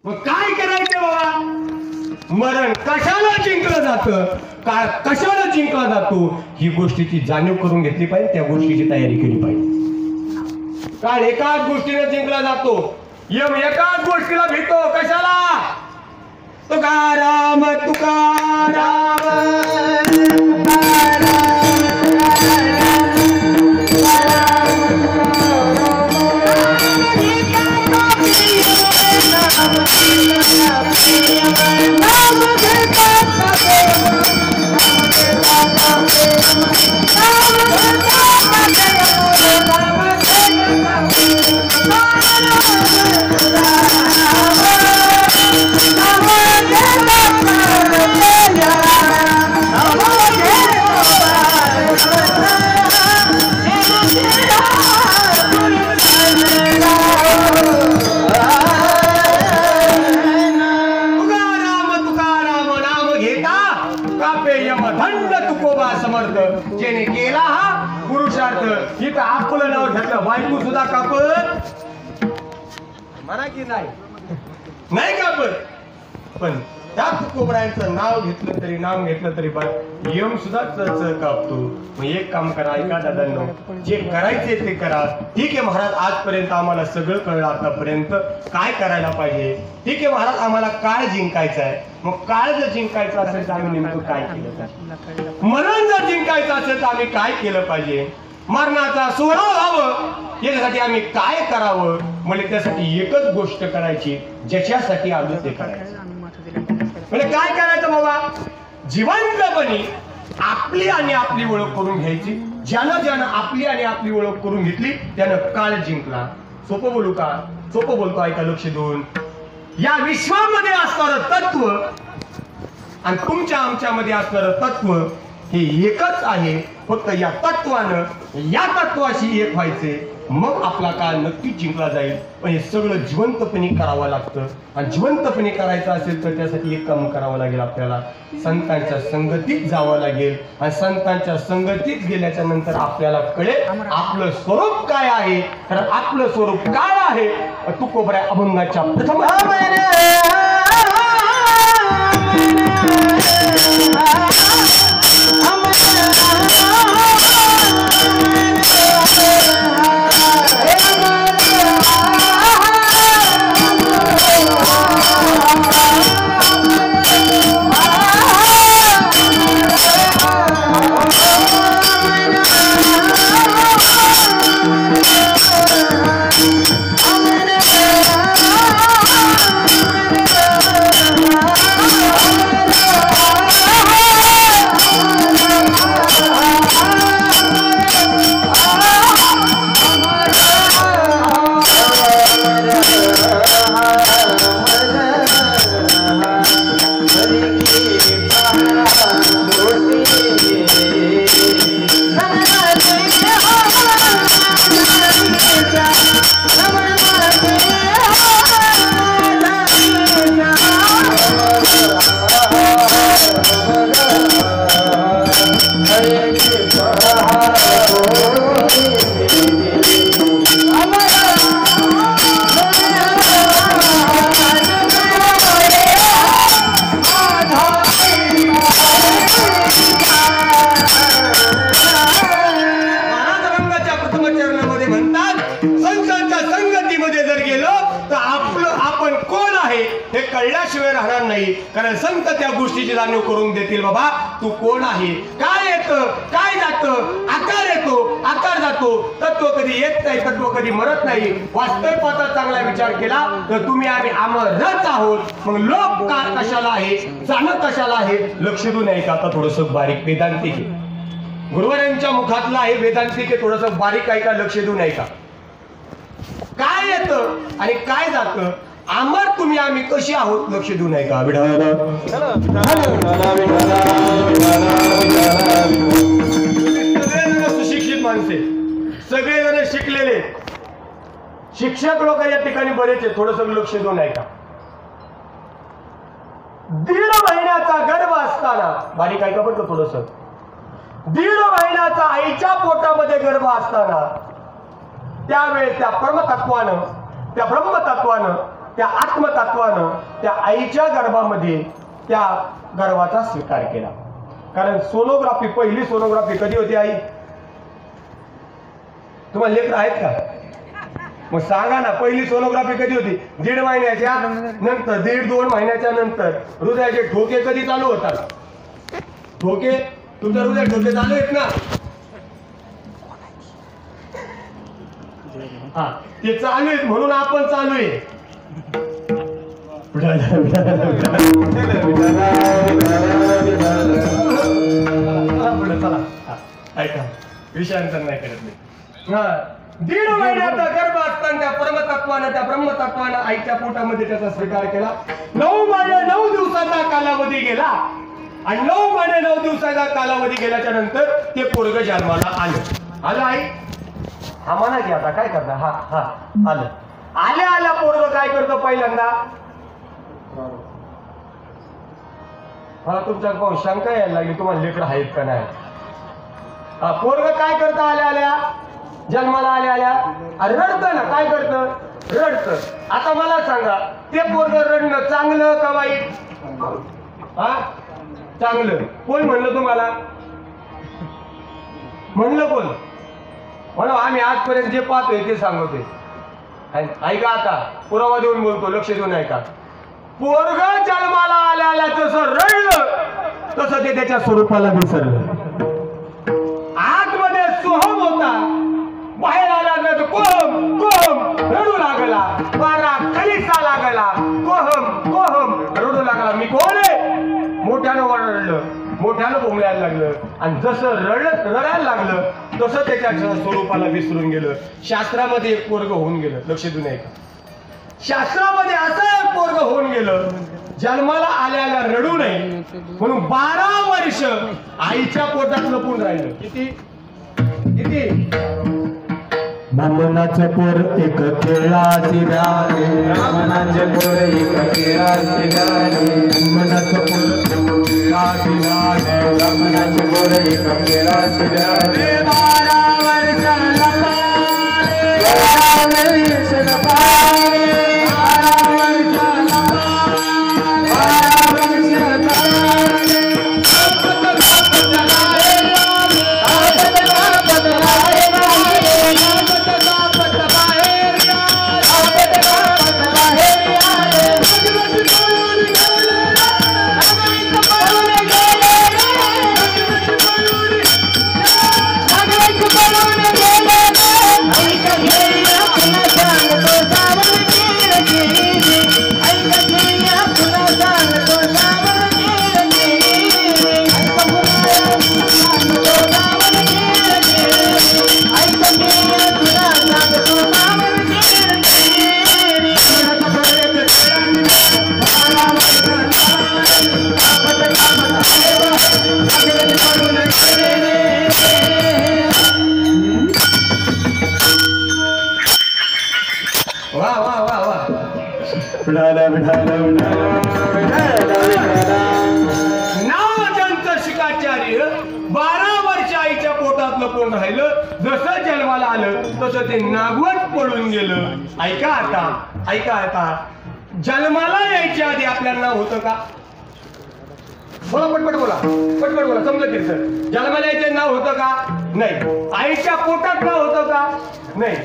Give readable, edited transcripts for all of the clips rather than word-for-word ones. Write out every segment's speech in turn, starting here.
मग काय करायचं बाबा? मरण कशाला जिंकलं जातं, काळ कशाला जिंकला जातो, ही गोष्टीची जाणीव करून घेतली पाहिजे, त्या गोष्टीची तयारी केली पाहिजे. काळ एकाच गोष्टीने जिंकला जातो, यम एकाच गोष्टीला भीतो. कशाला? तुकाराम तुकाराम जेने केला हा पुरुषार्थ. इथं आपलं नाव घेतलं, बायको सुद्धा कापत म्हणा की नाही कापत, पण त्या तुकोबरायांचं नाव घेतलं तरी यम सुद्धा कापतो. मग एक काम करा, ऐका दादांनो, जे करायचे ते करा. ठीक आहे महाराज, आजपर्यंत आम्हाला सगळं कळलं, आतापर्यंत काय करायला पाहिजे. ठीक आहे महाराज, आम्हाला काळ जिंकायचा आहे. मग काळ जर जिंकायचं असेल तर आम्ही नेमकं काय केलं पाहिजे? मरण जर जिंकायचं असेल तर आम्ही काय केलं पाहिजे? मरणाचा सोहळा व्हावं याच्यासाठी आम्ही काय करावं? म्हणजे त्यासाठी एकच गोष्ट करायची, ज्याच्यासाठी आलो ते करायचं. म्हणजे काय करायचं बाबा? जिवंतपणी आपली आणि आपली ओळख करून घ्यायची. ज्यानं आपली आणि आपली ओळख करून घेतली त्यानं काळ जिंकला. सोपं बोलू का? सोपं बोलतो, ऐका लक्ष देऊन. या विश्वामध्ये असणारं तत्व आणि तुमच्या आमच्यामध्ये असणारं तत्व हे एकच आहे. फक्त या तत्वानं या तत्वाशी एक व्हायचे, मग आपला काळ नक्कीच जिंकला जाईल. पण हे सगळं जिवंतपणे करावं लागतं. आणि जिवंतपणे करायचं असेल तर त्यासाठी एक काम करावं लागेल, आपल्याला संतांच्या संगतीत जावं लागेल. आणि संतांच्या संगतीत गेल्याच्या नंतर आपल्याला कळेल आपलं स्वरूप काय आहे. कारण आपलं स्वरूप काय आहे? तुकोबऱ्या अभंगाच्या प्रथम कळल्याशिवाय राहणार नाही. कारण संत त्या गोष्टीची जाणीव करून देतील. बाबा तू कोण आहे, काय येतं, काय जातं, आकार येतो, आकार जातो. तत्व कधी येत नाही, तत्व कधी मरत नाही. वास्तविकता चांगला विचार केला तर तुम्ही आम्ही अमरच आहोत. मग लोक का कशाला आहे, जाणं कशाला आहे, लक्ष देऊ नये का? आता थोडस बारीक वेदांतिक आहे, गुरुवारांच्या मुखातला आहे वेदांतिक आहे, थोडस बारीक आहे का? लक्ष देऊ नये का? काय येतं आणि काय जातं, अमर तुम्ही आम्ही कशी आहोत, लक्ष देऊ नये का? सुशिक्षित माणसे, सगळेजण शिकलेले शिक्षक लोक या ठिकाणी बरेच आहे, थोडस लक्ष देऊ नये का? 1.5 महिन्याचा गर्भ असताना, बारीक ऐका बरं थोडस, 1.5 महिन्याचा आईच्या पोटामध्ये गर्भ असताना त्यावेळेस त्या परमतत्वानं, त्या ब्रह्मतत्वानं त्या आत्मतत्वानं त्या आईच्या गर्भामध्ये त्या गर्भाचा स्वीकार केला. कारण सोनोग्राफी, पहिली सोनोग्राफी कधी होती आई? तुम्हाला लेकर आहेत का? मग सांगा ना, पहिली सोनोग्राफी कधी होती? 1.5 महिन्याच्या नंतर, 1.5-2 महिन्याच्या नंतर. हृदयाचे ठोके कधी चालू होतात? ठोके, तुमच्या हृदय ठोके चालू आहेत ना? हा, ते चालू आहेत म्हणून आपण चालू आहे. चला ऐका, विषयांतर नाही करत मी. 1.5 महिन्याचा गर्भ असताना त्या परमतत्वानं, त्या ब्रह्मतत्वानं आईच्या पोटामध्ये त्याचा स्वीकार केला. 9 महिने 9 दिवसाचा कालावधी गेला आणि 9 महिने 9 दिवसाचा कालावधी गेल्याच्या नंतर ते पोरग जन्माला आलं. आलं आई? हा म्हणा की आता काय करता? हा हा आलं. आल्या पोरग काय करतो पहिल्यांदा? मला तुमच्या पाहून शंका यायला लागली, तुम्हाला लेकर आहेत का नाही? हा, पोरग काय करतं आल्या जन्माला आल्या रडतं ना? काय करतं? रडतं. आता मला सांगा, ते पोरग रडणं चांगलं का वाईट? हा, चांगलं. कोण म्हणलं तुम्हाला? म्हणलं कोण? म्हणून आम्ही आजपर्यंत जे पाहतोय ते सांगतोय. ऐका, आता पुरावा देऊन बोलतो, लक्ष देऊन ऐका. पोरग जन्माला आल्या जसं रडलं तसं ते त्याच्या स्वरूपाला विसरलं. आतमध्ये सोहम होता, बाहेर आल्यानंतर कोहम कोहम रडू लागला. वारा खलिसा लागला, कोहम कोहम रडू लागला. मी कोण आहे? मोठ्यानं रडलं, मोठ्यानं बोंबलायला लागलं. आणि जसं रडायला लागलं तसं त्याच्या स्वरूपाला विसरून गेलं. शास्त्रामध्ये एक पोरग होऊन गेलं. लक्ष देऊन ऐका, शास्त्रामध्ये असं एक पोरग होऊन गेलं, जन्माला आल्याला रडू नये म्हणून 12 वर्ष आईच्या पोटात लपून राहिलं. किती किती? मनाचे पोर एक खेळाची गाणे, मनाचे पोर एक खेळाची गाणे, मनाचे पोर एक खेळाची गाणे, मनाचे पोर एक खेळाची गाणे. 12 वर्ष लपाले, 12 वर्ष लपाले, 12 वर्ष लपाले, 12 वर्ष लपाले. शिकाचार्य 12 वर्ष आईच्या पोटात लपून राहिलं. जसं जन्माला आलं तसं ते नागवत पडून गेलं. ऐका आता, जन्माला यायच्या आधी आपल्याला नाव होतं का? बोला, पटपट बोला, समजलं की सर? जन्माला यायचे नाव होतं का? नाही. आईच्या पोटात नाव होतं का? नाही.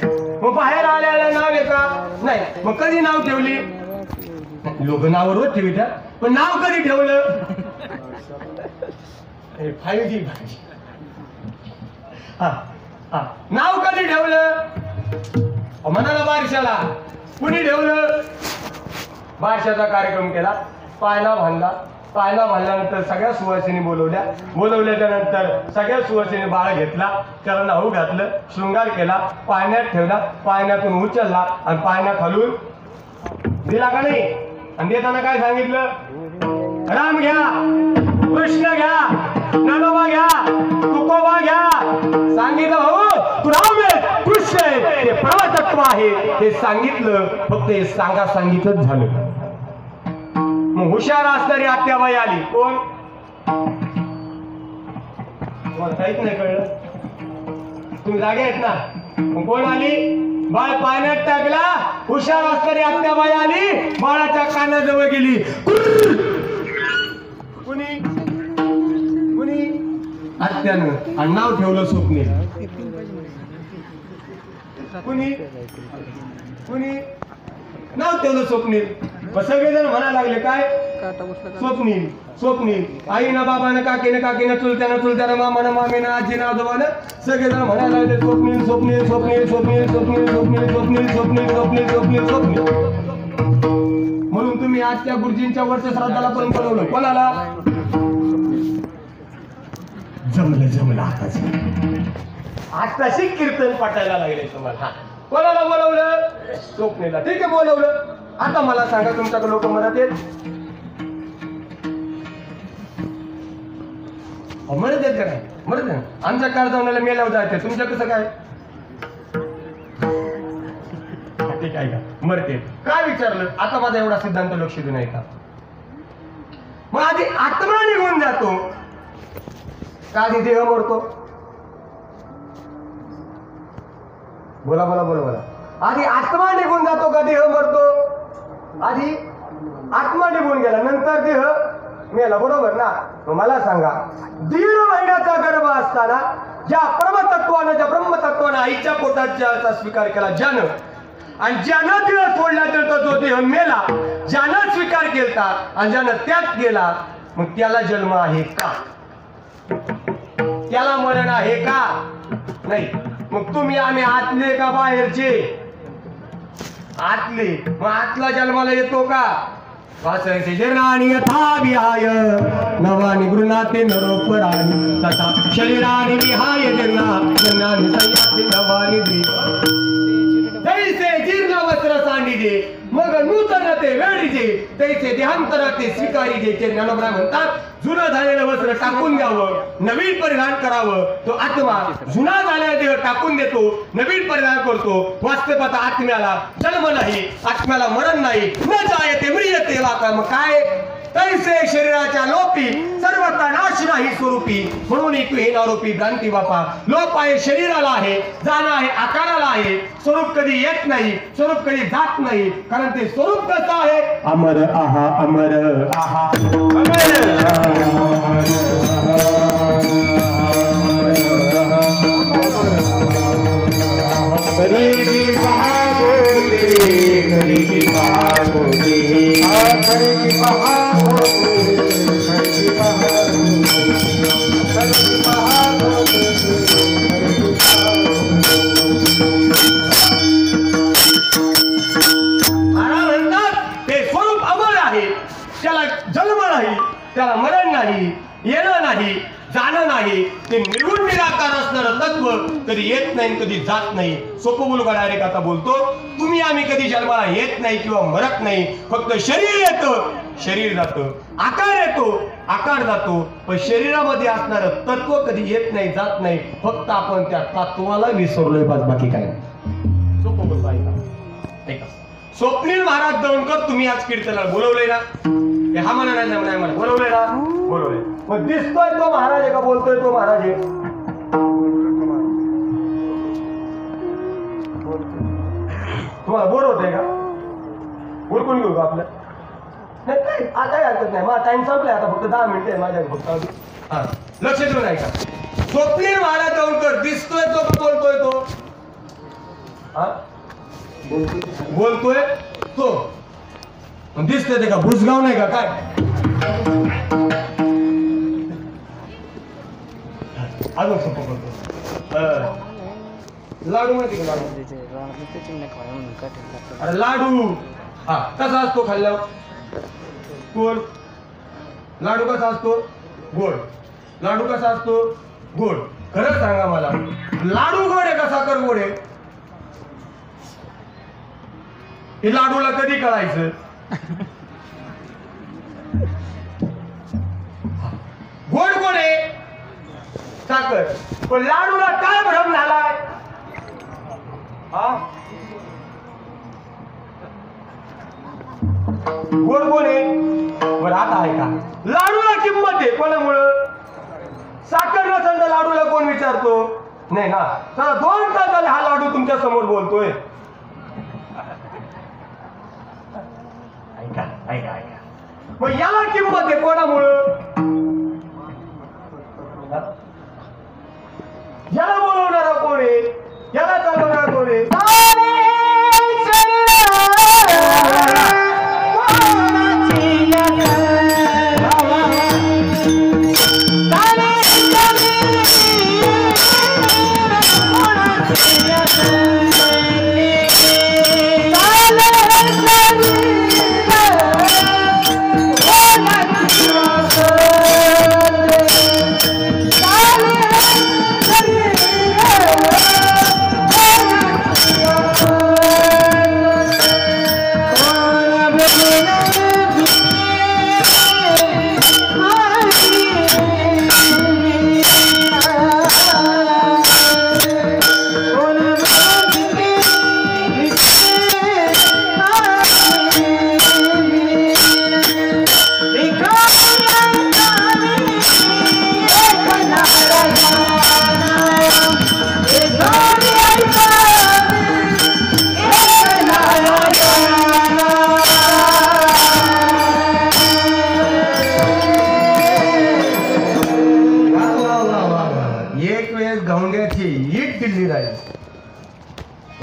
मग बाहेर आल्याला नाव आहे का? नाही. मग कधी नाव ठेवली? लोक नाव रोज ठेवतात, पण नाव कधी ठेवलं? 5G नाव कधी ठेवलं? म्हणाला बारशाला. कुणी ठेवलं? बारशाचा कार्यक्रम केला, पायना बांधल्यानंतर सगळ्या सुवासिनी बोलवल्याच्या नंतर सगळ्या सुवासिनी बाळ घेतला, त्याला नाव घातलं, शृंगार केला, पाळण्यात ठेवला, पाळण्यातून उचलला आणि पाळण्यात घालून दिला का नाही? आणि देताना काय सांगितलं? राम घ्या, कृष्ण घ्या, नरोबा घ्या, तुकोबा घ्या. सांगितलं भाऊ, तू राम आहे, कृष्ण आहे, ते परमतत्व आहे हे सांगितलं. फक्त हे सांगितलंच झालं. मग हुशार असणारी आत्याबाई आली. कोण? तुम्हाला काहीच नाही कळलं? तुम्ही जागे आहेत ना? मग कोण आली? बाळ पाण्यात टाकला, हुशार असणारी आत्याबाई आली, बाळाच्या कानाजवळ गेली. कुणी कुणी आत्यानं, आणि नाव ठेवलं स्वप्नील. कुणी कुणी नाव ठेवलं स्वप्नील. सगळेजण म्हणायला लागले काय स्वप्नील स्वप्नील. आईनं बाबानं काकीनं चुलत्यानं मामानं मामीनं आजीनं आजोबानं सगळेजण म्हणायला लागले स्वप्नील स्वप्नील स्वप्नील स्वप्नील स्वप्नील स्वप्नील स्वप्नील स्वप्नील स्वप्नील स्वप्नील स्वप्नील. म्हणून तुम्ही आज त्या गुरुजींच्या वरच्या श्राद्धाला पण बोलवलं. कोणाला? जमलं आताशी कीर्तन पाठायला लागले तुम्हाला. कोणाला बोलवलं? स्वप्नीला. ठीक आहे बोलवलं. आता मला सांगा तुमच्याकडे लोक म्हणत येत म्हणत येत का नाही? म्हणत नाही. आमच्या काळ जाऊन मेल्यावर जायचं, तुमच्या कसं काय? ठीक आहे का मरते काय विचारलं? आता माझा एवढा सिद्धांत लक्ष देऊ नये का? मग आधी आत्मा निघून जातो का आधी देह मरतो? बोला बोला बोला बोला. आधी आत्मा निघून जातो का देह मरतो? आधी आत्मा निघून गेला नंतर देह मेला, बरोबर ना? मला सांगा, 1.5 महिन्याचा गर्भ असताना ज्या परमतत्वानं ज्या ब्रह्मतत्वानं आईच्या पोटाचा स्वीकार केला ज्यानं, आणि ज्यानं देह सोडला तर तो देह मेला, ज्यानं स्वीकार केला आणि ज्यानं त्यात गेला, मग त्याला जन्म आहे का? त्याला मरण आहे का? नाही. मग तुम्ही आम्ही आतले का बाहेरचे? आतले. मग आतला जन्माला येतो का? वासरचे जनानी यथा विहाय नवानी गृणाते नरोपराणी तथा शरीरानी विहाय जनानी संयाती नवानी तैसे जीर्ण वस्त्र सांडिजे मग नूतन ते वेळीजे तैसे देहांतर ते स्वीकारीजे. ते ज्ञानोबा म्हणतात जुनं झालेलं वस्त्र टाकून द्यावं, नवीन परिधान करावं. तो आत्मा जुना झालेला देह टाकून देतो, नवीन परिधान करतो. वास्तवात आत्म्याला जन्म नाही, आत्म्याला मरण नाही. न जायते म्रियते वाका. मग काय? तैसे शरीराच्या लोपी सर्वता नाश नाही स्वरूपी. म्हणून हे आरोपी भ्रांती बापा. लोप आहे शरीराला आहे, जाणं आहे आकाराला आहे. स्वरूप कधी येत नाही, स्वरूप कधी जात नाही. कारण ते स्वरूप कसं आहे? अमर आहा अमर आहा अमर त्याला जन्म नाही, त्याला मरण नाही, येणं नाही, जाणं नाही. ते निर्गुण निराकार असणारं तत्व कधी येत नाही, कधी जात नाही. सोपं बोलू का डायरेक्ट आता बोलतो. तुम्ही आम्ही कधी जन्माला येत नाही किंवा मरत नाही. फक्त शरीर येतं, शरीर जातं. आकार येतो, आकार जातो. पण शरीरामध्ये असणारं तत्व कधी येत नाही, जात नाही. फक्त आपण त्या तत्वाला विसरलोय, बाकी काय नाही. सोपं बोलतो ऐका. स्वप्नील महाराज दौंडकर तुम्ही आज कीर्तनाला बोलवलंय ना? हा म्हणा नाही म्हणा बोलवलंय ना? बोलवलंय. मग दिसतोय तो महाराज आहे का? बोलतोय तो महाराज आहे? तुम्हाला बोर होतंय का? उरकून घेऊ का आपलं? नाही आता हरकत नाही. माझा टाइम संपलाय आता. फक्त 10 मिनिटं आहे माझ्या. फक्त हा लक्ष देऊन ऐका. स्वप्नील महाराज दौंडकर दिसतोय तो का बोलतोय तो? हा बोलतोय तो. दिसतंय ते का? भुसगाव नाही का काय? अजून सोपं बोलतो. लाडू माहिती का? लाडू अरे लाडू हा कसा असतो खाल्ल्यावर? गोड. लाडू कसा असतो? गोड. लाडू कसा असतो? गोड. खरंच सांगा मला, लाडू गोड आहे का साखर गोड आहे? हे लाडूला कधी कळायचं? गोड गोड आहे साखर, पण लाडूला काय भ्रम झालाय? गोड गोड आहे. बरं आता आहे का? लाडूला किंमत आहे कोणामुळं? साखर नसेल तर लाडूला कोण विचारतो? नाही ना. तर 2 तास झाले हा लाडू तुमच्या समोर बोलतोय. ऐका ऐका मग याला किंमत आहे कोणामुळं? याला बोलवणारा कोण आहे? याला चालवणारा कोण आहे?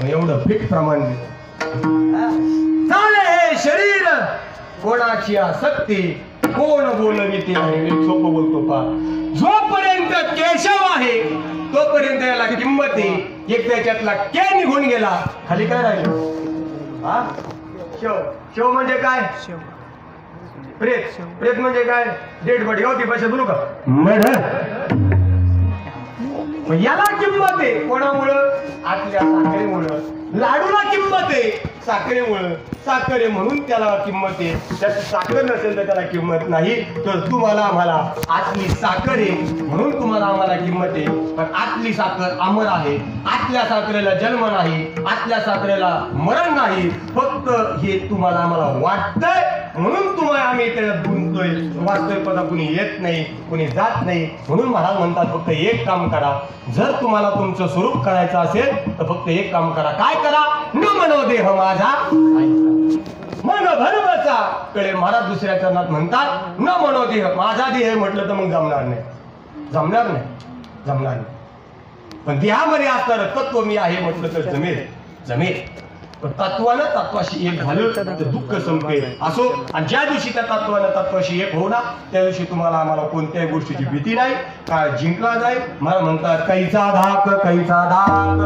एवढं फिट प्रमाण झाले हे शरीर कोणाची आसक्ती कोण बोलविते आहे. मी सोपं बोलतो पा जोपर्यंत केशव आहे तोपर्यंत याला किंमत आहे. एक त्याच्यातला के निघून गेला खाली काय राहिलं? हा शिव. शिव म्हणजे काय? प्रेत. प्रेत म्हणजे काय? डेड बॉडी होती पैसे बोलू का? याला किंमत आहे कोणामुळं? आतल्या साखरेमुळं. लाडूला किंमत आहे साखरेमुळं. साखर आहे म्हणून त्याला किंमत आहे. त्याची साखर नसेल तर त्याला किंमत नाही. तर तुम्हाला आम्हाला आतली साखर आहे म्हणून तुम्हाला आम्हाला किंमत आहे. पण आतली साखर अमर आहे. आतल्या साखरेला जन्म नाही. आतल्या साखरेला मरण नाही. फक्त हे तुम्हाला आम्हाला वाटतंय म्हणून तुम्हाला आम्ही त्याच्यात गुंततोय. वास्तविकता कुणी येत नाही कुणी जात नाही. म्हणून महाराज म्हणतात फक्त एक काम करा. जर तुम्हाला तुमचं स्वरूप करायचं असेल तर फक्त एक काम करा. काय करा? न मनोदेह माझा मन भरवचा कळे. महाराज दुसऱ्या चरणात म्हणतात न मनोदेह माझा देह म्हटलं तर मग जमणार नाही. जमणार नाही. जमणार नाही. पण देहामध्ये असणारं तत्व मी आहे म्हटलं तर जमेल. जमेल. तत्वानं तत्वाशी एक झालं तर दुःख संपेल. असो. आणि ज्या दिवशी त्या तत्वानं तत्वाशी एक होणार त्या दिवशी तुम्हाला आम्हाला कोणत्याही गोष्टीची भीती नाही. काळ जिंकला जाईल. मला म्हणतात कैचा धाक कैचा धाक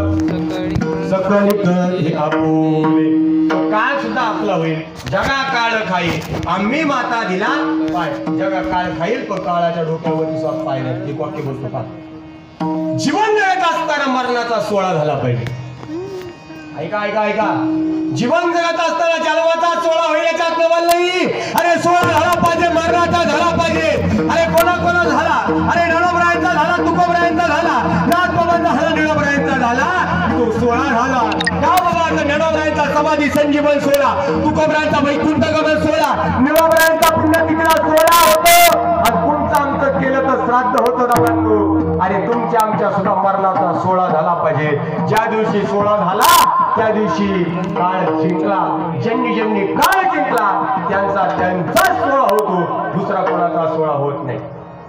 सकळी हे आपोले. काळ सुद्धा आपला होईल. जगा काळ खाईल आम्ही माता दिला पाय. जगा काळ खाईल पण काळाच्या डोक्यावरती स्वाद पाहिजे. एक वाक्य बोलतो का? जीवन जगत असताना मरणाचा सोहळा झाला पाहिजे. ऐका ऐका ऐका. जीवन जगत असताना जन्माचा सोहळा होईल याच्यात नवल नाही. अरे सोहळा झाला पाहिजे. मरणाचा झाला पाहिजे. अरे कोणा कोणा झाला? अरे नळोबरायांचा झाला. तुकोबरायांचा झाला. नाथबाबांचा झाला. निळोबरायांचा झाला. तो सोहळा झाला. का बाबा? नळोबरायांचा समाधी संजीवन सोहळा. तुकोबरायांचा वैकुंठ गमन सोहळा. निळोबरायांचा पुण्यतिथीला सोहळा होतो. आणि तुमचं आमचं केलं तर श्राद्ध होतं ना म्हणतो. अरे तुमच्या आमच्या सुद्धा मरणाचा सोहळा झाला पाहिजे. ज्या दिवशी सोहळा झाला त्या दिवशी काळ जिंकला. ज्यांनी ज्यांनी काळ जिंकला त्यांचा सोहळा होतो. दुसरा कोणाचा सोहळा होत नाही.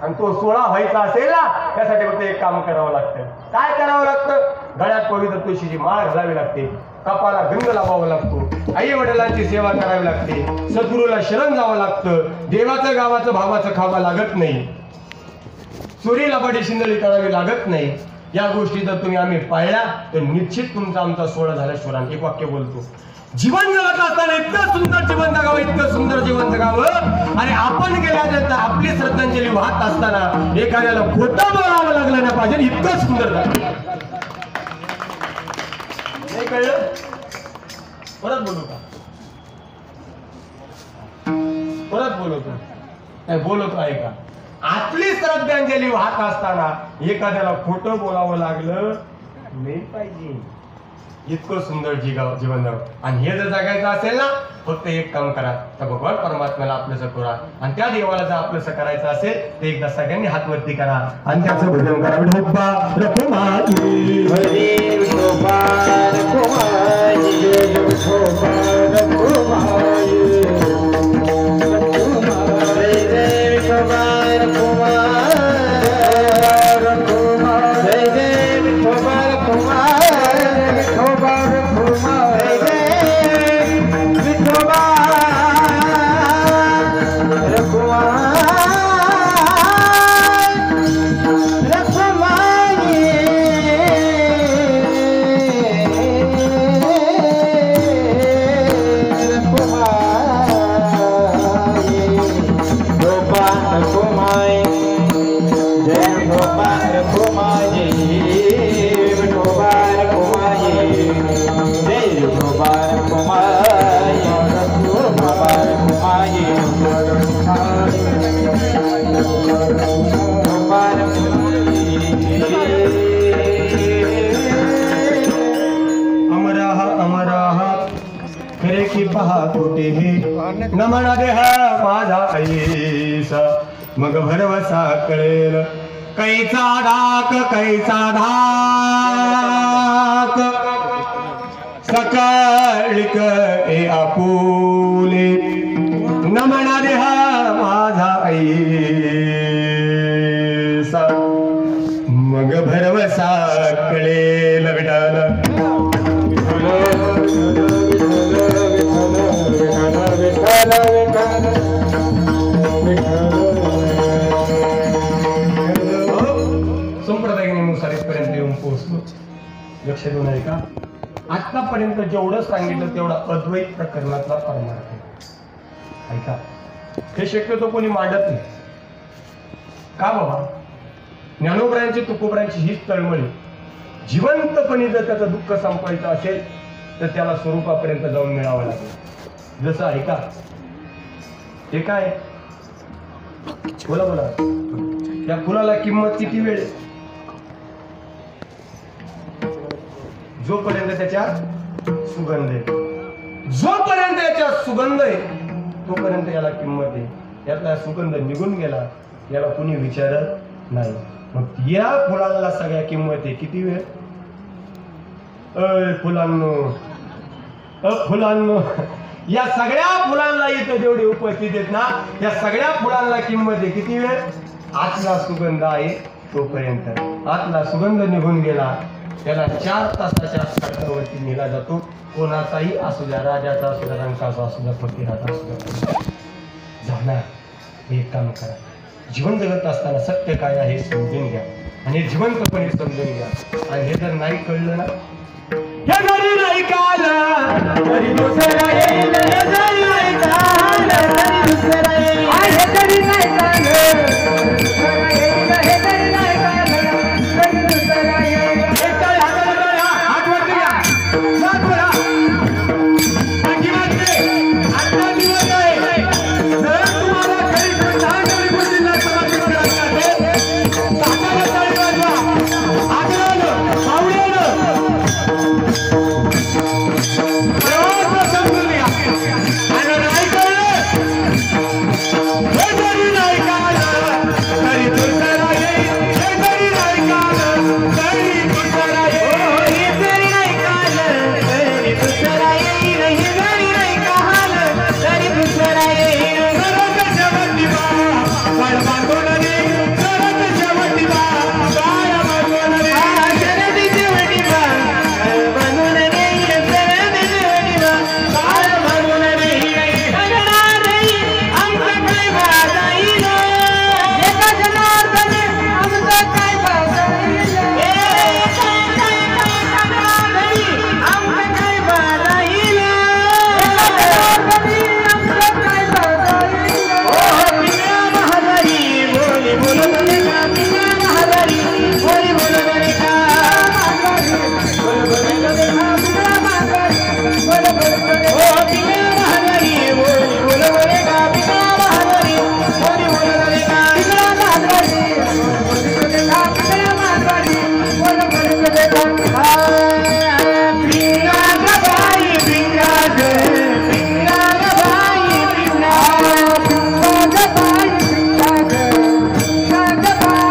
आणि तो सोहळा व्हायचा असेल ना त्यासाठी फक्त एक काम करावं लागतं. काय करावं लागतं? गळ्यात पवित्र तुळशीची माळ घालावी लागते. कपाला गंध लावावा लागतो. आई वडिलांची सेवा करावी लागते. सद्गुरूला शरण जावं लागतं. देवाचं गावाचं भावाचं खावा लागत नाही. चोरीला बडी शिंदली करावी लागत नाही. या गोष्टी जर तुम्ही आम्ही पाळल्या तर निश्चित तुमचा आमचा सोहळा झाल्याशिवाय. एक वाक्य बोलतो. जीवन जगत असताना इतकं सुंदर जीवन जगावं. इतकं सुंदर जीवन जगावं. आणि आपण गेल्यानंतर आपली श्रद्धांजली वाहत असताना एखाद्याला खोटं बोलावं लागलं नाही पाहिजे. इतकं सुंदर झालं. नाही कळलं? परत बोलू का? परत बोलवतो. नाही बोलवतो ऐका. आपली श्रद्धांजली वाहत असताना एखाद्याला खोटं बोलावं लागलं नाही पाहिजे. इतकं सुंदर जीवन जगावं. आणि हे जर जगायचं असेल ना फक्त एक काम करा. तर भगवान परमात्म्याला आपलंसं करा. आणि त्या देवाला जर आपलंसं करायचं असेल तर एकदा सगळ्यांनी हात वरती करा आणि त्याचं भजन करा. विठोबा रखुमाई हरी विठोबा रखुमाई विठोबा रखुमाई कुठे नमना देह माझा ऐसा मग भरवसा कळेल कैचा धाक सकळिक ए आपुले नमना देह माझा ऐसा मग भरवसा कळेल विठाल संप्रदायानुसार इथपर्यंत येऊन पोहोचलो. लक्ष देऊ नये का? आतापर्यंत जेवढं सांगितलं तेवढा अद्वैत प्रकरणातला परमार्थ ऐका. हे शक्यतो कोणी मांडत नाही का बाबा? ज्ञानोबरायांची तुकोबरायांची हीच तळमळी. जिवंतपणे जर त्याचं दुःख संपवायचं असेल तर त्याला स्वरूपापर्यंत जाऊन मिळावं लागेल. जसं ऐका हे काय बोला बोला त्या फुलाला किंमत किती वेळ? जोपर्यंत त्याच्यात सुगंध आहे, जोपर्यंत याच्यात सुगंध आहे तोपर्यंत याला किंमत आहे. यातला सुगंध निघून गेला याला कुणी विचारत नाही. मग या फुलाला सगळ्या किंमत आहे. किती वेळ? फुलांनो फुलांनो या सगळ्या फुलांना इथं जेवढी उपस्थित आहेत ना या सगळ्या फुलांना किंमत आहे. किती वेळ? आतला सुगंध आहे तोपर्यंत. आतला सुगंध निघून गेला त्याला 4 तासाच्या कट्टावरती नेला जातो. कोणाचाही असू द्या, राजाचा असू द्या, रंकाचा असू द्या, फकीराचा असू द्या, जाणार. एक काम करा, जीवन जगत असताना सत्य काय आहे समजून घ्या आणि जिवंतपणे समजून घ्या. आणि हे जर नाही कळलं ना हे जरी नाही कळलं तरी दुसरा येईल, हे जरी नाही कळलं तरी दुसरा येईल, हे जरी नाही कळलं हे जरी नाही कळलं तरी दुसरा येईल. आठवत घ्या बोला आता दिवस आहे. जर तुम्हाला घरी श्रद्धांजली गोष्टींना समर्पित करायचं असेल ताटाला ताळी वाजवा, आग्रहानं पावण्यानं समजून घ्या. आणि नाही कळलं हे जरी नाही कळलं तरी दुसरा येईल, हे जरी नाही कळलं तरी दुसरा येईल, हे जरी नाही कळलं तरी दुसरा येईल, हे जरी नाही कळलं तरी दुसरा येईल. सरत शेवटी बा बाळ बांधून रे, सरत शेवटी बा बाळ बांधून रे, सरत शेवटी बा बाळ बांधून रे, सरत शेवटी बा बाळ बांधून रे. जगणार रे आमचं काय बाजाईल, एका जनार्दने आमचं काय बाजाईल, एका जनार्दने आमचं काय बाजाईल, एका जनार्दने आमचं काय बाजाईल. ओ पिंगळा महादारी बोली बोलत रे का, पिंगळा महादारी बोली बोलत रे का, बोल बोलत रे का, पिंगळा महादारी बोल बोलत रे. ओ पिंगळा महादारी बोली बोलत रे का, पिंगळा महादारी बोली बोलत रे का, पिंगळा महादारी बोली बोलत रे का, पिंगळा महादारी बोल बोलत रे का. पिंगळा ग बाई पिंगळा ग, पिंगळा ग बाई पिंगळा, पिंगळा ग बाई पिंगळा ग, पिंगळा ग बाई,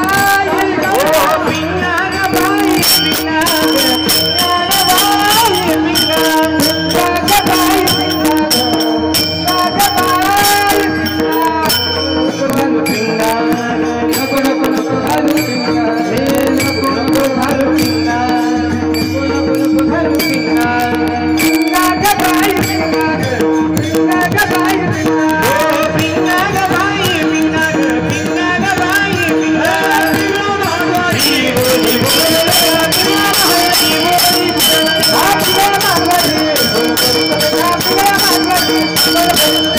ओ पिंगळा ग बाई पिंगळा ग, पिंगळा ग बाई पिंगळा, पिंगळा ग बाई पिंगळा ग, पिंगळा ग बाई पिंगळा. नको नको नको घालू पिंगळा, हे नको नको घालू पिंगळा, नको नको नको घालू पिंगळा, पिंगळा ग बाई पिंगळा ग, पिंगळा ग बाई पिंगळा, ओ पिंगळा ग बाई पिंगळा ग, पिंगळा ग बाई पिंगळा, पिंगळा महादारी बोली बोलत रे का, पिंगळा महादारी बोली बोलत रे का, पिंगळा महादारी बोली बोलत रे का, पिंगळा महादारी बोली बोलत रे का,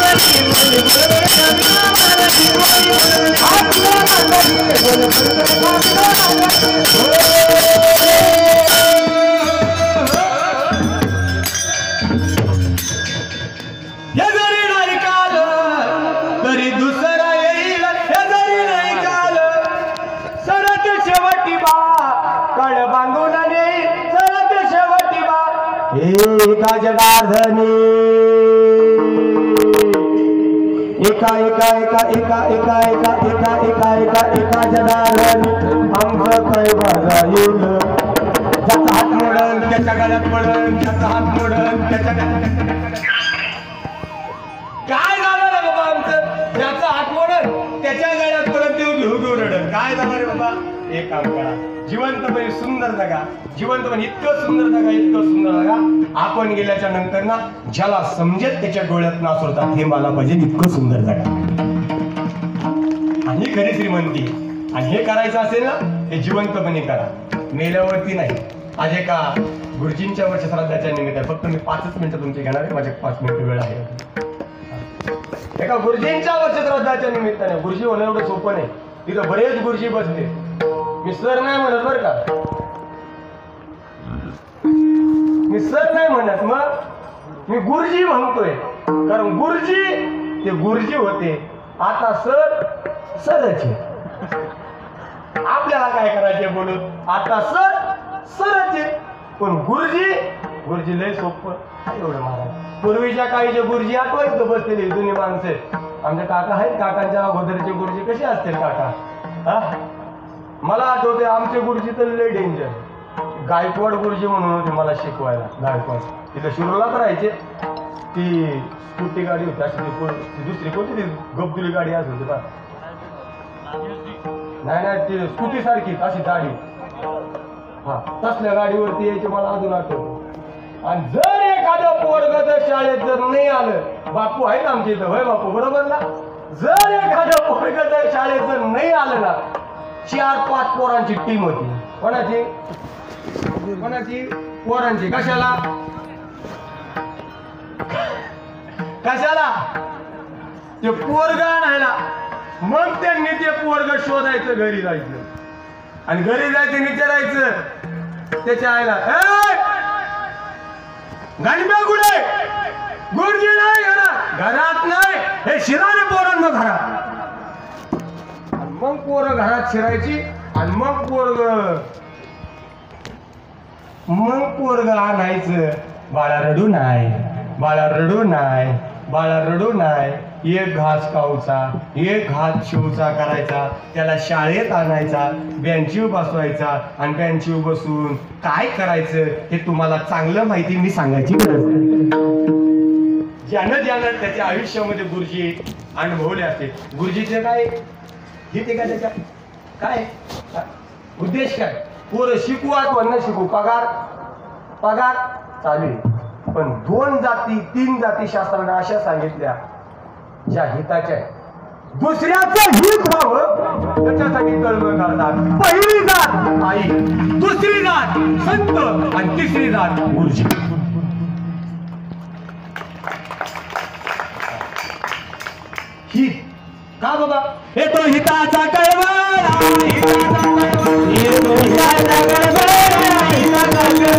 पिंगळा महादारी बोली बोलत रे का, पिंगळा महादारी बोली बोलत रे का, पिंगळा महादारी बोली बोलत रे का, पिंगळा हे जरी नाही कळलं तरी दुसरा येईल, हे जरी नाही कळलं सरत शेवटी बा कळ बांधून रे, सरत शेवटी बा एका जनार्दने एका एका एका एका एका एका एका एका एका एका जनार्दन आमचं कैवार येईल. ज्याचा हात मोडन त्याच्या गळ्यात पडन, ज्याचा हात मोडन त्याच्या काय झालं रे बाबा आमचं? ज्याचा हात मोडन त्याच्या गळ्यात पडन ते घेऊ घेऊ रडन. काय झालं रे बाबा? एक काम करा, जिवंतपणे सुंदर जगा, जिवंतपणे इतकं सुंदर जगा, इतकं सुंदर जगा. आपण गेल्याच्या नंतर ना ज्याला समजेल त्याच्या डोळ्यात ना सोडतात हे मला पाहिजे इतकं सुंदर जगा. आणि खरी श्रीमंती. आणि हे करायचं असेल ना हे जिवंतपणे करा, मेल्यावरती नाही. आज एका गुरुजींच्या वर्ष श्राद्धाच्या निमित्त फक्त मी 5 मिनिटं तुमची घेणार आहे, माझे 5 मिनिटं वेळ आहे. एका गुरुजींच्या वर्ष श्राद्धाच्या निमित्ताने, गुरुजी होणं एवढं सोपं नाही. तिथं बरेच गुरुजी बसले. मी सर नाही म्हणत बरं का, मी सर नाही म्हणत, मग मी गुरुजी म्हणतोय. कारण गुरुजी ते गुरुजी होते, आता सर सरच आहे. आपल्याला काय करायचे बोलून, आता सर सरच आहे. पण गुरुजी गुरुजी लय सोपं काय एवढं महाराज. पूर्वीच्या काही जे गुरुजी आठवायचं बसलेली जुनी माणसे, आमचे काका आहेत, काकांच्या अगोदरचे गुरुजी कसे असतील काका? हा मला आठवते आमचे गुरुजी तर लय डेंजर. गायकवाड गुरुजी म्हणून होते मला शिकवायला. गायकवाड तिथं शिरोलाच राहायचे. ती स्कूटी गाडी होती अशी, ती दुसरी कोणती ती गब्दुली गाडी असं होती बा. नाही नाही ती स्कूटी सारखी अशी गाडी, हा तसल्या गाडीवरती यायचे मला अजून आठवतं. आणि जर एखादं पोरग जर शाळेत जर नाही आलं, बापू आहेत आमच्या इथं, होय बापू बरोबर ना? जर एखादं पोरग जर शाळेत जर नाही आलं ना, 4-5 पोरांची टीम होती. कोणाची कोणाची? पोरांची. कशाला कशाला? ते पोरग आणायला. मग त्यांनी ते पोरग शोधायचं, घरी जायचं आणि घरी जायचं विचारायचं त्याच्या आईला, गाणब्या कुठे? गुरुजी नाही घरात. घरात नाही, हे शिराने पोरांना घरात. मग पोरं घरात शिरायची आणि मग पोरग आणायचं. बाळा रडू नाही, बाळा रडू नाही, बाळा रडू नाही. एक घास खाऊचा, एक घास शिवचा करायचा, त्याला शाळेत आणायचा, बेंचीवर बसवायचा आणि बेंचीवर बसून काय करायचं हे तुम्हाला चांगलं माहिती मी सांगायची गरज नाही. ज्यानं ज्यानं त्याच्या आयुष्यामध्ये गुरुजी अनुभवले असते. गुरुजीचे काय हे का त्याच्या काय उद्देश काय? पोरं शिकू व न शिकू, पगार पगार चालू आहे. पण 2 जाती 3 जाती शास्त्राने अशा सांगितल्या ज्या हिताच्या आहे. दुसऱ्याचं हित व्हावं त्याच्यासाठी तळमळ करतात. पहिली जात आई, दुसरी जात संत आणि तिसरी जात गुरुजी. ही का बाबा? हे तो हिताचा कळवळ, हिताचा कळवळ, हिताचा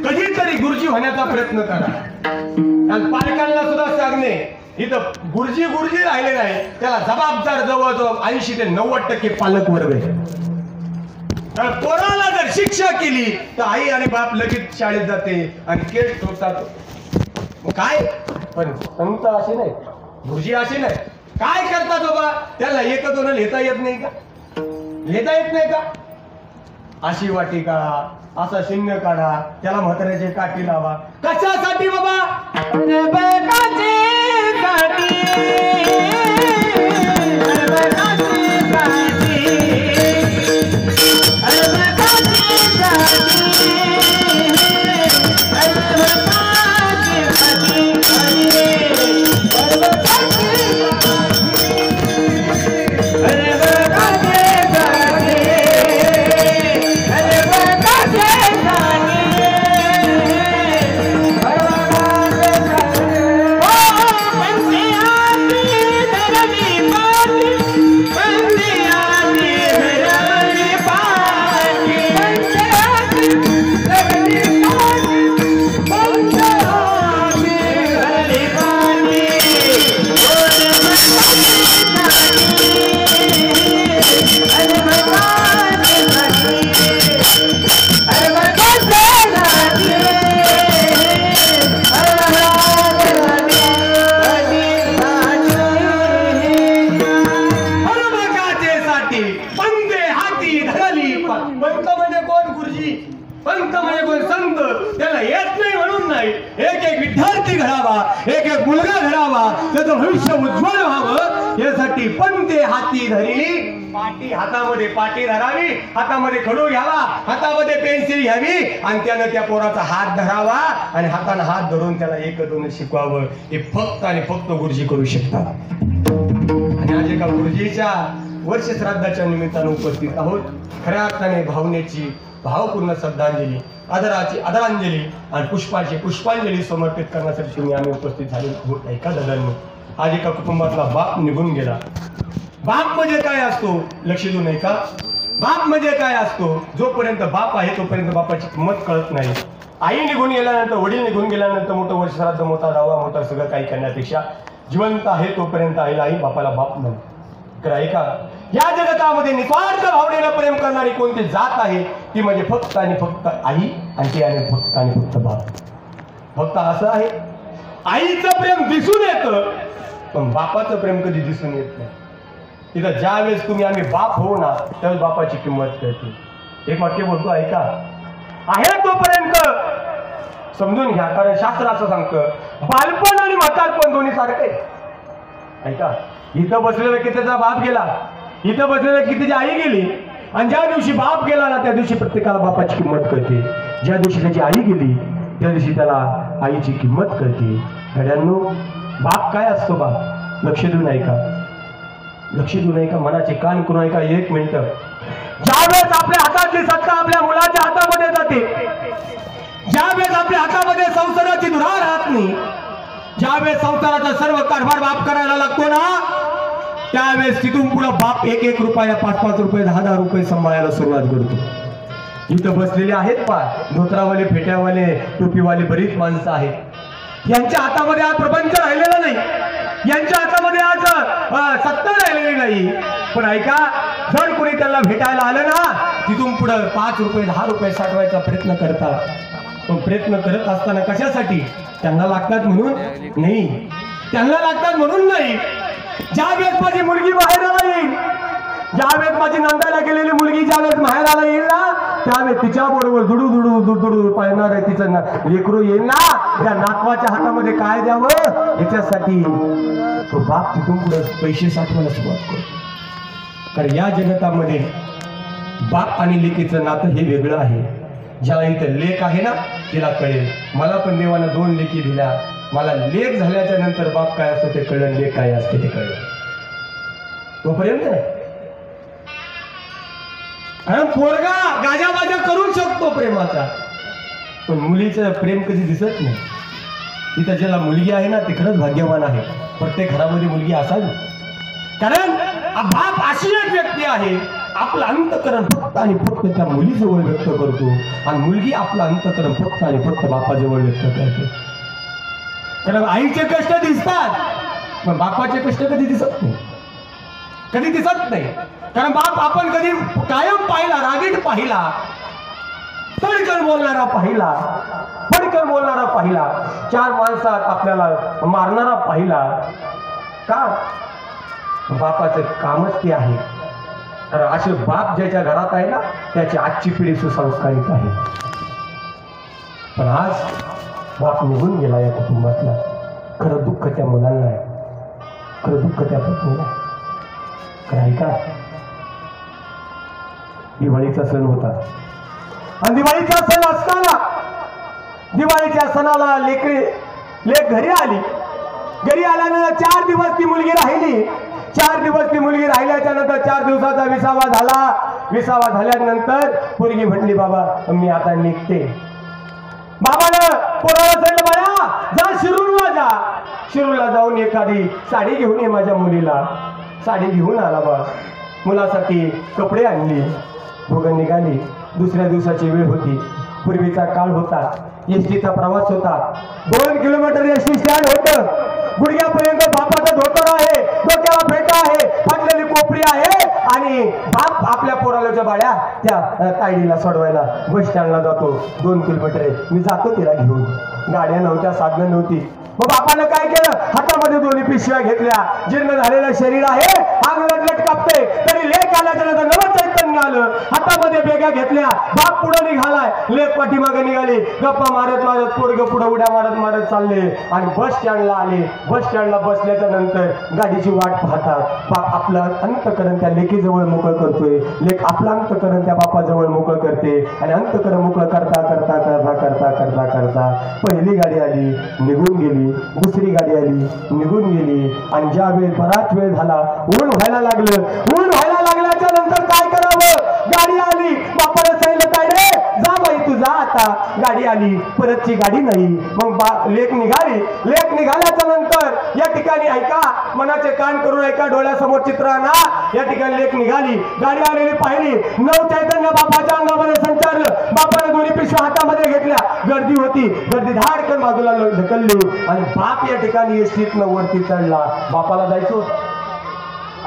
कधीतरी गुरुजी होण्याचा प्रयत्न करा. आणि पालकांना सुद्धा सांगणे, इथं गुरुजी गुरुजी राहिले नाही, त्याला जबाबदार जवळजवळ 80 ते 90% पालक वर्ग आहे. कारण पोराला जर शिक्षा केली तर आई आणि बाप लगेच शाळेत जाते आणि केस ठोकतात. काय पण संत असे नाही, गुरुजी असे नाही. काय करतात बाबा? त्याला 1-2 लिहिता येत नाही का? लिहिता येत नाही का? अशी वाटी काढा, असा शिंग काढा, त्याला म्हाताऱ्याची काठी लावा. कशासाठी बाबा? गुरुजी, पंत म्हणजे कोण संत, त्याला येत नाही म्हणून नाही. एक एक विद्यार्थी घडावा, एक एक मुलगा घडावा, त्याचं भविष्य उज्ज्वल व्हावं यासाठी पंते हाती धरली पाटी. हातामध्ये पाटी धरावी, हातामध्ये खडू घ्यावा, हातामध्ये पेन्सिल घ्यावी आणि त्यानं त्या पोराचा हात धरावा आणि हाताने हात धरून त्याला एक दोन शिकवावं. हे फक्त आणि फक्त गुरुजी करू शकतात. आणि आज एका गुरुजीच्या वर्ष श्राद्धाच्या निमित्तानं उपस्थित आहोत. खऱ्या अर्थाने भावनेची भावपूर्ण श्रद्धांजली, आदरांजली आणि पुष्पांजली समर्पित करण्यासाठी तुम्ही आम्ही उपस्थित झाले आहोत. एका दादांनी आज एका कुटुंबातला बाप निघून गेला. बाप म्हणजे काय असतो लक्ष देऊ नये का? बाप म्हणजे काय असतो? जोपर्यंत बाप आहे तोपर्यंत बापाची किंमत कळत नाही. आई निघून गेल्यानंतर, वडील निघून गेल्यानंतर मोठं वर्ष श्राद्ध, मोठा दावा, मोठं सगळं काही करण्यापेक्षा जिवंत आहे तोपर्यंत आईला आई, बापाला बाप म्हण. तर ऐका, या जगतामध्ये निस्वार्थ भावनेला प्रेम करणारी कोणती जात आहे ती म्हणजे फक्त आणि फक्त आई, आणि ती आहे फक्त आणि फक्त बाप. फक्त असं आहे, आईचं प्रेम दिसून येतं पण बापाचं प्रेम कधी दिसून येत नाही. तिथं ज्या वेळेस तुम्ही आम्ही बाप होऊ ना त्यावेळेस बापाची किंमत कळते. एक वाक्य बोलतो ऐका, आहे तोपर्यंत समजून घ्या, कारण शास्त्र असं सांगतं बालपण आणि म्हातारपण दोन्ही सारखं आहे. ऐका, इथं बसलेला कितीचा बाप गेला, इथं बसलेला कितीची आई गेली, आणि ज्या दिवशी बाप गेला ना त्या दिवशी प्रत्येकाला बापाची किंमत कळते. ज्या दिवशी त्याची आई गेली त्या दिवशी त्याला आईची किंमत कळते. घड्यांनो, बाप काय असतो? बाप लक्ष देऊन ऐका, लक्ष देऊन ऐका, मनाचे कान करून ऐका. एक मिनिट, ज्यावेळेस आपल्या हातातली सत्ता आपल्या मुलाच्या हातामध्ये जाते, ज्यावेळेस आपल्या हातामध्ये संसाराची धुरा राहत नाही, ज्यावेळेस संसाराचा सर्व कारभार बाप करायला लागतो ना त्यावेळेस तिथून पुढे बाप एक एक रुपया, 5-5 रुपये, 10-10 रुपये सांभाळायला सुरुवात करतो. इथं बसलेले आहेत पा धोत्रावाले, फेट्यावाले, टोपीवाले बरीच माणसं आहेत. यांच्या हातामध्ये आज प्रपंच राहिलेला नाही, यांच्या हातामध्ये आज सत्ता राहिलेली नाही. पण ऐका, जर कोणी त्यांना भेटायला आलं ना तिथून पुढे 5 रुपये, 10 रुपये साठवायचा प्रयत्न करतात. पण प्रयत्न करत असताना कशासाठी? त्यांना लागतात म्हणून नाही, त्यांना लागतात म्हणून नाही. ज्या वेळेस माझी मुलगी बाहेराला येईल, ज्या वेळेस माझी नंदाला गेलेली मुलगी ज्या वेळेस बाहेराला येईल ना त्यावेळेस तिच्या बरोबर दुडू पाळणार आहे तिचं लेकरू येईल ना, त्या नातवाच्या हातामध्ये काय द्यावं याच्यासाठी तो बाप तिथून पुढे पैसे साठवायला सुरुवात करतो. कारण या जगतामध्ये बाप आणि लेकीचं नातं हे वेगळं आहे. ज्या इथं लेक आहे ना तिला कळेल. मला पण देवानं 2 लेकी दिल्या, मला लेक झाल्याच्या नंतर बाप काय असतो ते कळलं, लेक काय असते ते कळलं. तोपर्यंत नाही. कारण पोरगा गाजाबाजा करू शकतो प्रेमाचा, पण मुलीचं प्रेम कधी दिसत नाही. तिथं ज्याला मुलगी आहे ना ते खरंच भाग्यवान आहे. प्रत्येक घरामध्ये मुलगी असावी, कारण बाप अशी एक व्यक्ती आहे आपलं अंतकरण फक्त आणि फक्त त्या मुलीजवळ व्यक्त करतो, आणि मुलगी आपलं अंतकरण फक्त आणि फक्त बापाजवळ व्यक्त करते. कारण आईचे कष्ट दिसतात पण बापाचे कष्ट कधी दिसत नाही, कधी दिसत नाही. कारण बाप आपण कधी कायम पाहिला, रागीट पाहिला, तडकन बोलणारा पाहिला, फडकन बोलणारा पाहिला, 4 माणसात आपल्याला मारणारा पाहिला. का? बापाचं कामच ते आहे. तर असे बाप ज्याच्या घरात आहे ना त्याची आजची पिढी सुसंस्कारित आहे. पण आज बाप निघून गेला या कुटुंबातला. खरं दुःख त्या मुलांना आहे, खरं दुःख त्या पत्नीला. खरं ऐका, दिवाळीचा सण होता, आणि दिवाळीचा सण असताना दिवाळीच्या सणाला लेक घरी आली. घरी आल्यानंतर 4 दिवस ती मुलगी राहिली. 4 दिवस ती मुलगी राहिल्याच्या नंतर 4 दिवसाचा विसावा झाला. विसावा झाल्यानंतर पोरगी म्हटली, बाबा मी आता निघते. बाबानं पोराला सांगितलं, बाळा जा शिरूरला जा, शिरूरला जाऊन एखादी साडी घेऊन ये माझ्या मुलीला. साडी घेऊन आला बा, मुलासाठी कपडे आणले. दोघं निघाली. दुसऱ्या दिवसाची वेळ होती, पूर्वीचा काळ होता, एसटीचा प्रवास होता. 2 किलोमीटर एसटी स्टँड होतं. गुडघ्यापर्यंत बापाचं धोतर आहे, डोक्याला फेटा आहे, फाटलेली कोपरी आहे, आणि बाप आपल्या पोराला बाळ्या त्या ताईडीला सोडवायला बस स्टँडला जातो. 2 किलोमीटर आहे, मी जातो तिला घेऊन. गाड्या नव्हत्या, साधनं नव्हती. मग बापानं काय केलं, हातामध्ये 2 पिशव्या घेतल्या. जीर्ण झालेलं शरीर आहे, अंग लटलट कापते, तरी लेक आलं झाल्याच्या नंतर नवं चैतन्य आलं. हातामध्ये बेगा घेतल्या, बाप पुढे निघालाय, लेक पाठीमागे निघाली. गप्पा मारत मारत पोरग पुढे उड्या मारत मारत चालले आणि बस स्टँडला आले. बस स्टँडला बसल्याच्या नंतर गाडीची वाट पाहतात. बाप आपलं अंतकरण त्या लेकीजवळ मोकळं करतोय, लेक आपलं अंतकरण त्या बापाजवळ मोकळं करते आणि अंतकरण मोकळं करता करता करता करता करता करता पहिली गाडी आली, निघून गेली. दुसरी गाडी आली, निघून गेली. आणि ज्या वेळ बराच वेळ झाला, ऊन व्हायला लागलं. ऊन व्हायला लागल्याच्या नंतर काय करावं? गाडी आली. बापाला सांगितलं काय रे, जा बाई तू जा आता. गाडी आली, परतची गाडी नाही. मग लेक निघाली. लेक निघाल्याच्या नंतर या ठिकाणी ऐका, मनाचे कान करून ऐका, डोळ्यासमोर चित्र आणा. या ठिकाणी लेक निघाली, गाडी आलेली पाहिली. नव चैतन्य बापाच्या अंगामध्ये संचारलं. बापाने दोन्ही पिशव्या हातामध्ये घेतल्या. गर्दी होती, गर्दी धाडकन बाजूला ढकलली आणि बाप या ठिकाणी एसटीतनं वरती चढला. बापाला जायचं होतं,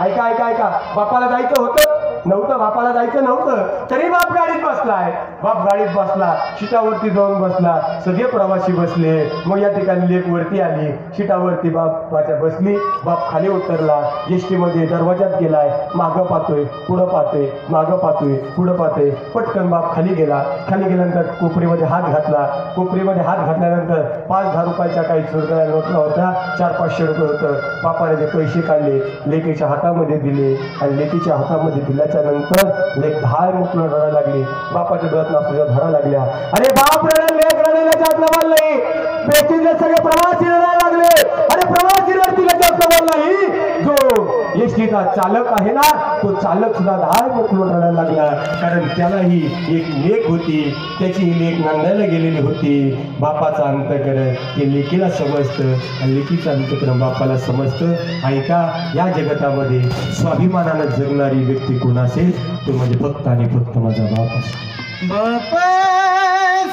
ऐका ऐका ऐका, बापाला जायचं होतं नव्हतं, बापाला जायचं नव्हतं, तरी बाप गाडीत बसलाय. बाप गाडीत बसला, शिटावरती जाऊन बसला. सगळे प्रवासी बसले. मग या ठिकाणी लेक वरती आली, शिटावरती बापाच्या बसली. बाप खाली उतरला, एसटी मध्ये दरवाजात गेलाय. मागं पाहतोय, पुढं पाहतोय, मागं पाहतोय, पुढं पाहतोय. पटकन बाप खाली गेला. खाली गेल्यानंतर कोपरीमध्ये हात घातला. कोपरीमध्ये हात घातल्यानंतर 5,000 रुपयाच्या काही चुरगळ्या नोटा होत्या. 400-500 रुपये होतं. बापाने ते पैसे काढले, लेकीच्या हातामध्ये दिले आणि लेकीच्या हातामध्ये दिल्याच्या नंतर लेक धाय मुकलं रडायला लागली. बापाच्या डोळ्यात नासूया धरा लागल्या. अरे बाप रडायला, लेक रडायला नवाल नाही. पेटीतले सगळे प्रवासी रडायला लागले. अरे प्रवासी रडतीला नवाल नाही. जो एसटीचा चालक आहे ना, तो चालक सुद्धा धाय मुकलं रडायला लागला. कारण त्यालाही एक लेक होती, त्याची लेक नांदायला गेलेली होती. बापाचा अंतकरण ते लेकीला समजतं आणि लेकीचं अंतकरण बापाला समजतं. ऐका, या जगतामध्ये स्वाभिमानानं जगणारी व्यक्ती कोण असेल, तो म्हणजे फक्त आणि फक्त माझा बाप असेल. बाप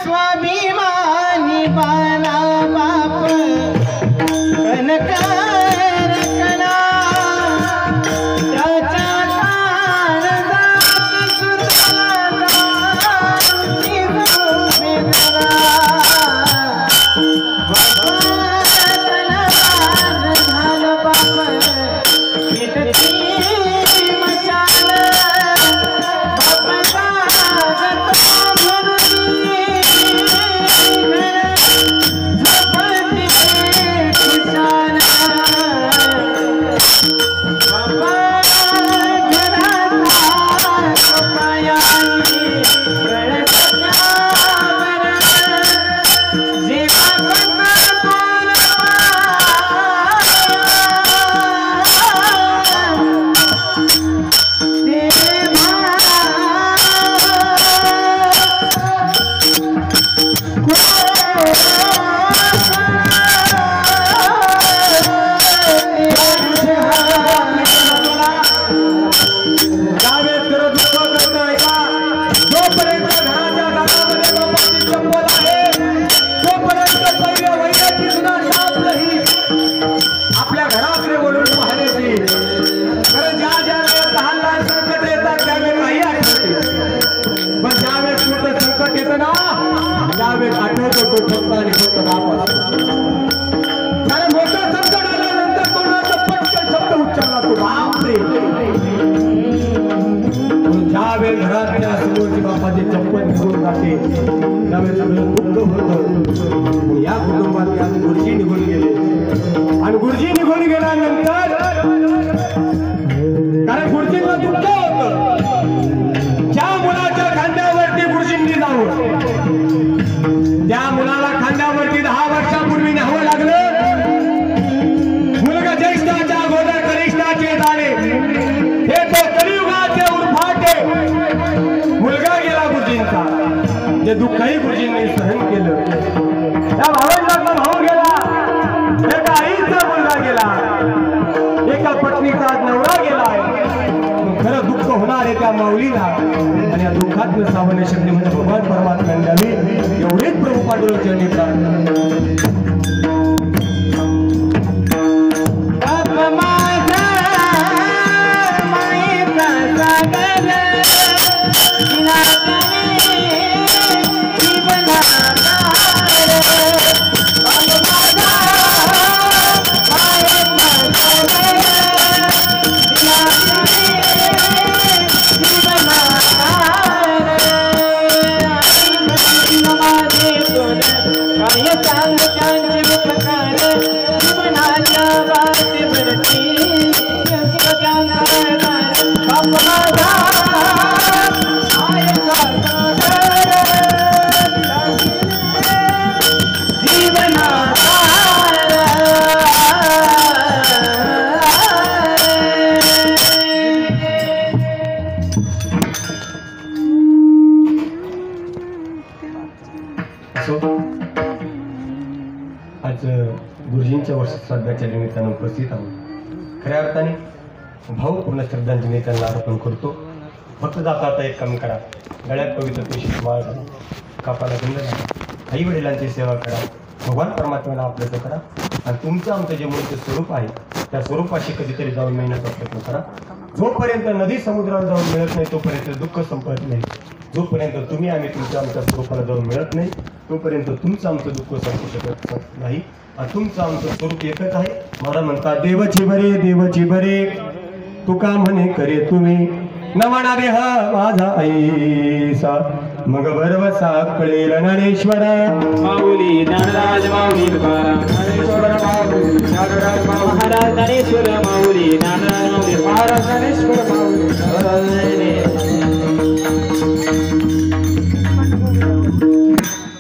स्वाभिमानी बाला बाप कनकार कना त्याच्या या कुटुंबात गुरुजी निघून गेले आणि गुरुजी निघून गेल्यानंतर कारण गुरुजींना दुःख होतं. ज्या मुलाच्या खांद्यावरती गुरुजींनी जाऊन त्या मुलाला खांद्यावरती 10 वर्षापूर्वी न्यावं लागलं. मुलगा ज्येष्ठाच्या अगोदर कनिष्ठाचे झाले. हे तो कलियुगाचे उर्फाटे. मुलगा गेला गुरुजींचा, जे दुःखही गुरुजींनी सहन केलं. त्या भावंडाचा भाऊ गेला, एका आईचा मुलगा गेला, एका पत्नीचा नवरा गेलाय. खरं दुःख होणार आहे त्या माऊलीला आणि या दुःखात सावण्य शक्ती म्हणजे भगवान परमात्मा द्यावी एवढीच प्रभू पांडुरंगांनी प्रार्थना. असो, आज गुरुजींच्या वर्षश्राद्धाच्या निमित्तानं उपस्थित आहोत. खऱ्या अर्थाने भावपूर्ण श्रद्धांजली त्यांना अर्पण करतो. फक्त जाता आता एक काम करा, गळ्यात पवित्र तुळशीची माळ घाला, कापाला गंध घाला, आई वडिलांची सेवा करा, भगवान परमात्म्याला आपल्याचं करा आणि तुमचं आमचं जे मूळचं स्वरूप आहे त्या स्वरूपाशी कधीतरी जाऊन मिळण्याचा प्रयत्न करा. जोपर्यंत नदी समुद्राला जाऊन मिळत नाही तोपर्यंत दुःख संपत नाही. जोपर्यंत तुम्ही आम्ही तुमच्या आमच्या स्वरूपाला जाऊन मिळत नाही तोपर्यंत तुमचं आमचं दुःख संपू शकत नाही. आणि तुमचं आमचं स्वरूप एकच आहे. मला म्हणतात देवची बरे देवची बरे, तुका म्हणे करे तुम्ही, नवना देह माझा ऐसा, मग भरवसा कळेल ज्ञानेश्वर. माऊली ज्ञानराज माऊली तुकाराम ज्ञानेश्वर माऊली ज्ञानराज महाराज ज्ञानेश्वर माऊली ज्ञानराज माऊली महाराज ज्ञानेश्वर माऊली.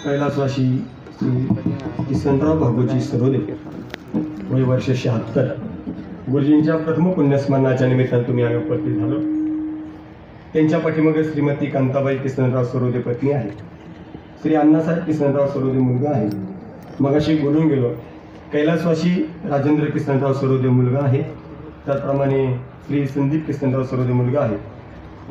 कैलासवासी श्री किसनराव भागोजी सरोदे, वय वर्ष 76. गुरुजींच्या प्रथम पुण्यस्मरणाच्या निमित्तानं तुम्ही आम्ही उपस्थित झालो. त्यांच्या पाठीमागे श्रीमती कांताबाई किसनराव सरोदे पत्नी आहे. श्री अण्णासाहेब किसनराव सरोदे मुलगा आहे. मगाशी बोलून गेलो. कैलासवासी राजेंद्र किसनराव सरोदे मुलगा आहे. त्याचप्रमाणे श्री संदीप किसनराव सरोदे मुलगा आहे.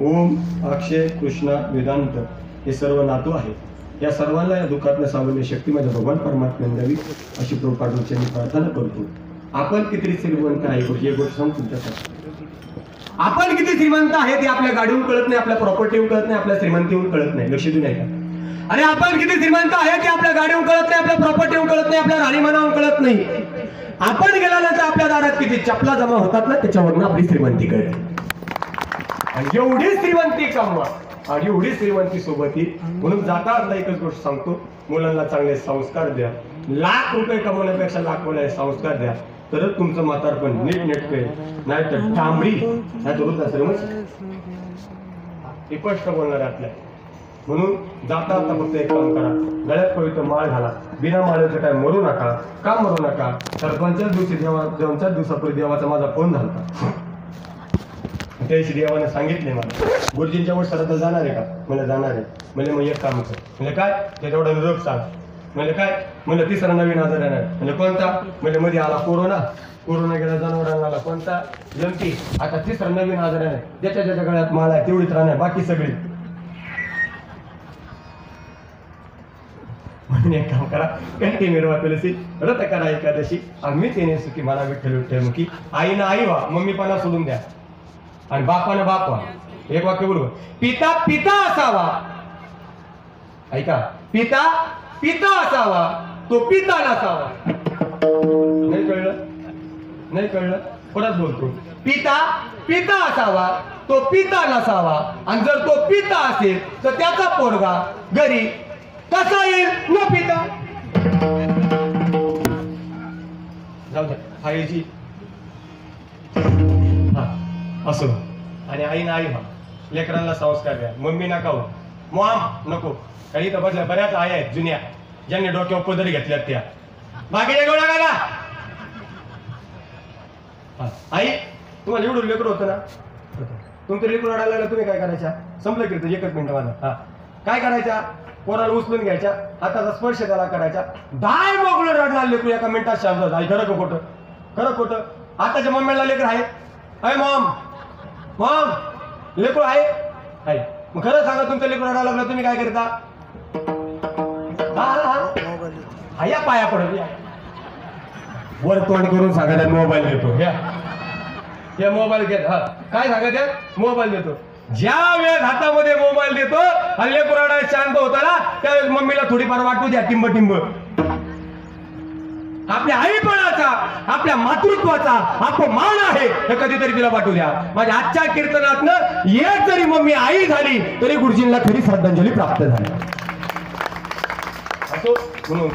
ओम, अक्षय, कृष्णा, वेदांत हे सर्व नातू आहेत. या सर्वांना या दुःखातनं सावरणे शक्ती माझ्या भगवान परमात्म्याने द्यावी अशी प्रभुपादांची मी प्रार्थना करतो. आपण किती श्रीमंत आहे हे गोष्ट सांग तुमच्यासाठी. आपण किती श्रीमंत आहे ते आपल्या गाडीहून कळत नाही, आपल्या प्रॉपर्टीहून कळत नाही, आपल्या श्रीमंतीहून कळत नाही. लक्ष देऊ नये का? अरे आपण किती श्रीमंत आहे ते आपल्या गाडीहून कळत नाही, आपल्या प्रॉपर्टीहून कळत नाही, आपल्या राहणीमानाहून कळत नाही. आपण गेल्यानंतर आपल्या दारात किती चपला जमा होतात ना त्याच्यावरून आपली श्रीमंती कळते. आणि एवढी श्रीमंती कमवा आणि एवढी श्रीमंती सोबत येईल. म्हणून जाता आता एकच गोष्ट सांगतो, मुलांना चांगले संस्कार द्या. लाख रुपये कमवण्यापेक्षा लाखवाले संस्कार द्या, तरच तुमचं म्हातारपण नीट नेटकं, नाही तर डांबरी नाही तर वृद्धाश्रमच. स्पष्ट बोलणार आपल्या. म्हणून जाता आता फक्त एक काम करा, गळ्यात पवित्र माळ घाला. बिना माळेचं काय मरू नका, का मरू नका. तर 5 दिवशी दोन-चार दिवसापूर्वी देवाचा माझा फोन झाला. त्याशी देवाने सांगितले मला, गुरुजींच्या वर सरत जाणार आहे का? मला जाणार आहे. म्हणजे मग एक काम कर. म्हणजे काय ते तेवढा निरोप सांग. म्हणजे काय? म्हणजे तिसरा नवीन आजार येणार. म्हणजे कोणता? म्हणजे मध्ये आला कोरोना, कोरोना गेला जनावरांना आला कोणता? जंती. आता तिसरा नवीन आजार येणार. ज्याच्या ज्याच्या गळ्यात माळ आहे तेवढीच राहणार, बाकी सगळी. म्हणून एक काम करा, कंठी मिरवा तुलसी, व्रत करा एकादशी, आम्ही तेने सुखी मला विठ्ठल विठ्ठलमुखी. आईनं आई व्हा, मम्मीपणा सोडून द्या आणि बापानं बाप व्हा. एक वाक्य बरोबर. पिता पिता असावा, ऐका, पिता पिता असावा तो पिता नसावा. नाही कळलं? नाही कळलं? परत बोलतो. पिता पिता असावा तो पिता नसावा. आणि जर तो पिता असेल तर त्याचा पोरगा घरी कसा येईल? न पिता. जाऊ द्या. आईची असो. आणि आईनं आई व्हा, लेकरांना संस्कार द्या. मम्मी नका हो, मॉम नको. काही तर बसल्या बऱ्याच आई आहेत जुन्या, ज्यांनी डोक्यावर पदरी घेतल्यात त्या. बाकीच्या गोळा गाला. आई तुम्हाला एवढं लेकरं होतं ना, तुमचं लेकरं रडायला लागलं, तुम्ही काय करायच्या? संपलं कीर्तन, एकच मिनिट माझा. हा, काय करायच्या? पोराला उचलून घ्यायच्या, हाताचा स्पर्श त्याला करायचा. दाय मोगळं रडणार लेकरू एका मिनिटात शांत. आई खरं का खोटं? खरं खोटं? आताच्या मम्मीला लेकर आहे? अय मॉम, मॉम लेकरू आहे? आहे. मग खरं सांगा, तुमचं लेकरू रडायला लागलं, तुम्ही काय करता? या पाया पडत वर तोंड करून सांगा मोबाईल देतो. या मोबाईल घेत. हा, काय सांगत? मोबाईल देतो. ज्या वेळेस हातामध्ये मोबाईल देतो आणि लेकरू रडायला शांत होता ना, त्यावेळेस मम्मीला थोडीफार वाटू द्या टिंब टिंब. आपल्या आईपणाचा, आपल्या मातृत्वाचा अपमान आहे हे कधीतरी तिला वाटू द्या. माझ्या आजच्या कीर्तनातनं एक जरी मम्मी आई झाली तरी गुरुजींना खरी श्रद्धांजली प्राप्त झाली. असो म्हणून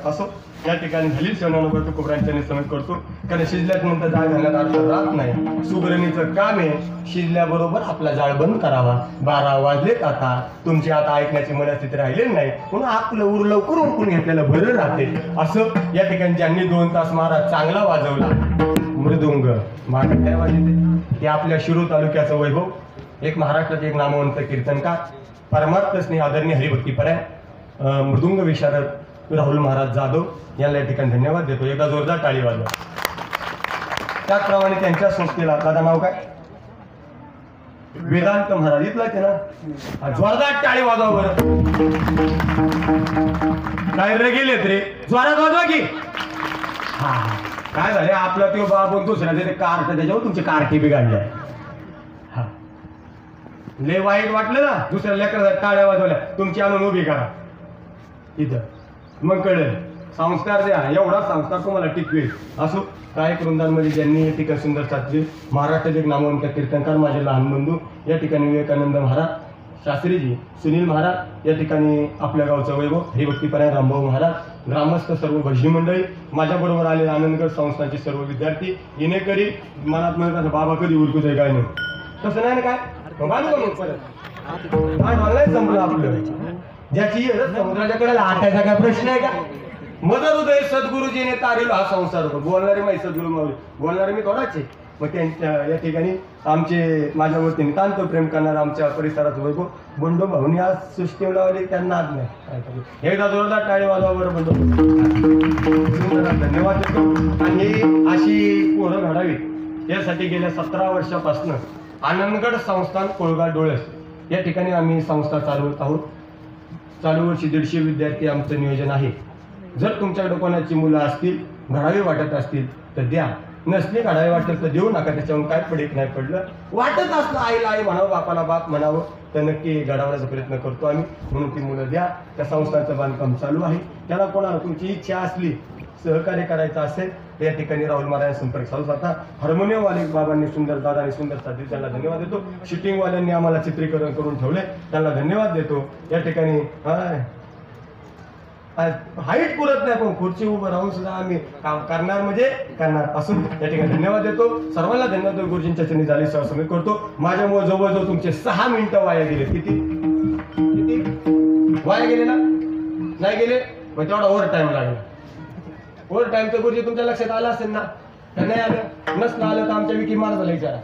असो या ठिकाणी झाली सेवनानुभाव तुकोबरांच्या समज करतो. कारण शिजल्यात नंतर जाळ घालण्यात अर्थ राहत नाही. सुगरणीचं काम आहे शिजल्याबरोबर आपला जाळ बंद करावा. 12 वाजलेत आता, तुमची आता ऐकण्याची मनस्थिती राहिलेली नाही, म्हणून आपलं उर लवकर ओळखून घेतलेलं बरं राहते. असं या ठिकाणी ज्यांनी 2 तास महाराज चांगला वाजवला मृदुंग, महाराज काय वाजवते ते आपल्या शिरूर तालुक्याचं वैभव. एक महाराष्ट्राचे एक नामवंत कीर्तनकार, परमार्थ स्नेह आदरणीय हरिभक्तीपरायण मृदुंग विशारद राहुल महाराज जाधव यांना या ठिकाणी धन्यवाद देतो. एकदा जोरदार टाळी वाजवा. त्याचप्रमाणे त्यांच्या संस्थेला, दादा नाव काय? वेदांत महाराज, इथलाच आहे ना? जोरदार टाळी वाजवा बरं. काय रे गेलेत रे, जोरात वाजवा की. हा काय झाले, आपला तो बाबा दुसऱ्या ते कार्ट, त्याच्यावर तुमची कार्टी बिघडल्या. हा लय वाईट वाटलं ना, दुसऱ्या लेकराला टाळ्या वाजवल्या, तुमची आणून उभी करा इथं, मग कळेल. संस्कार द्या, एवढा संस्कार तुम्हाला टिकवेल. असो काय वृंदांमध्ये ज्यांनी या ठिकाणी सुंदर साधले, महाराष्ट्राचे एक नामवंत कीर्तनकार माझे लहान बंधू या ठिकाणी विवेकानंद महाराज, शास्त्रीजी, सुनील महाराज, या ठिकाणी आपल्या गावचं वैभव हरिभक्तीपरायण रामभाऊ महाराज, ग्रामस्थ सर्व भजनी मंडळी, माझ्याबरोबर आलेले आनंदगड संस्थांचे सर्व विद्यार्थी, येणेकरी. मनात म्हणतात बाबा कधी उरकूच आहे काय नाही, तसं नाही ना. काय परत संपलं आपलं. ज्याची समुद्राच्या कडेला आटायचा काय प्रश्न आहे का? मदर उदय सद्गुरुजीने तारेलो हा संसार होतो. बोलणारे माहिती सद्गुरू मावळे, बोलणारे मी थोडाचे. मग त्यांच्या या ठिकाणी आमचे माझ्यावरती नितांत प्रेम करणारा आमच्या परिसरात वैभव बंडू भाऊनी आज सिस्टीम लावली, त्यांना आज नाही. एकदा जोरदार टाळी वाजवा बरं बंडू. धन्यवाद देतो. आणि अशी पोरं घडावी यासाठी गेल्या 17 वर्षापासून आनंदगड संस्थान कोळगाव डोळस या ठिकाणी आम्ही संस्था चालवत आहोत. चालू वर्षी 150 विद्यार्थी आमचं नियोजन आहे. जर तुमच्याकडे कोणाची मुलं असतील, घडावी वाटत असतील तर द्या, नसली घडावी वाटत तर देऊ नका. त्याच्यावर काय पडत नाही पडलं, वाटत असलं आईला आई म्हणावं, बापाला बाप म्हणावं, तर नक्की घडवण्याचा प्रयत्न करतो आम्ही. म्हणून ती मुलं द्या. त्या संस्थांचं बांधकाम चालू आहे. त्याला कोणाला तुमची इच्छा असली, सहकार्य करायचं असेल तर या ठिकाणी राहुल महाराज संपर्क चालू होता. हार्मोनियमवाले बाबांनी सुंदर, दादांनी सुंदर साथ दिली, त्यांना धन्यवाद देतो. शूटिंगवाल्यांनी आम्हाला चित्रीकरण करून ठेवले, त्यांना धन्यवाद देतो. या ठिकाणी हाईट पुरत नाही, पण खुर्ची उभं राहून सुद्धा आम्ही काम करणार म्हणजे करणार असून या ठिकाणी धन्यवाद देतो. सर्वांना धन्यवाद देतो. गुरुजींच्या चरणी झाली सहसमी करतो. माझ्यामुळे जवळजवळ तुमचे 6 मिनिटं वाया गेले. किती वाया गेले ना? नाही गेले? मग तेवढा ओव्हर टाइम लागला. ओव्हर टाइमचं गुरुजी तुमच्या लक्षात आलं असेल ना? तर नाही आलं, नसलं आलं तर आमच्या विकी महाराजाला विचारा.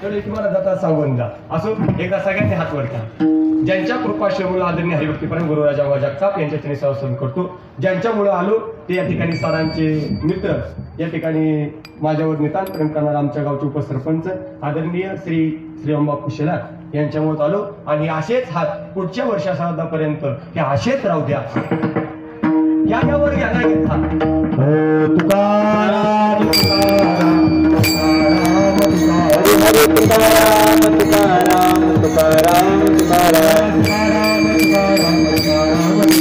तेवढं विकी महाराज जाता सांगून जा. असो एकदा सगळ्यांनी हात वर करा. ज्यांच्या कृपाश्रमुळे आदरणीय हरिभक्तीपरायण गुरुराजा जगताप यांच्या चरणी सहसमी करतो. ज्यांच्यामुळे आलो ते या ठिकाणी सरांचे मित्र, या ठिकाणी माझ्यावर नितांत प्रेम करणारे आमच्या गावचे उपसरपंच आदरणीय श्री अंबापू शेलार यांच्यामुळे आलो. आणि असेच हात पुढच्या वर्षापर्यंत हे असेच राहू द्या. यावर घ्यायला घेतला तुकाराम हरे तुकाराम तुकाराम तुकाराम तुकाराम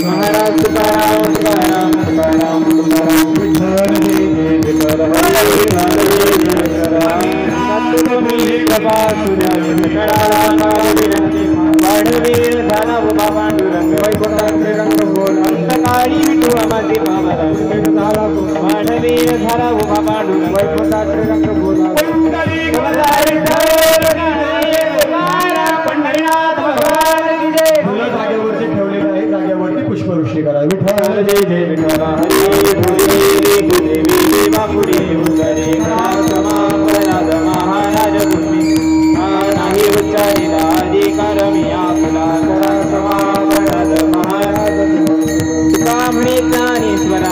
महाराज तुकाराम तुकाराम तुकाराम तुकाराम विठ्ठल जय विठ्ठल हरे विठ्ठल वाढवीर झाला उभा पांडुरंग वैकुंठाचे रंग बोल अंतकाळी विठू आमाची बाबा वाढवीर झाला उभा पांडुरंग वैकुंठाचे रंग बोल पंढरीनाथ भगवान जय. जागेवरती ठेवलेलं आहे, जागेवरती पुष्पवृष्टी करा. विठ्ठल जय जय विठ्ठल हरी भूदेवी देवी बापुरी उदरे समापनाद महाराज भूमी नाही उच्चारिला अधिकार मी आपला करा समापनाद महाराज तुका म्हणे ज्ञानेश्वरा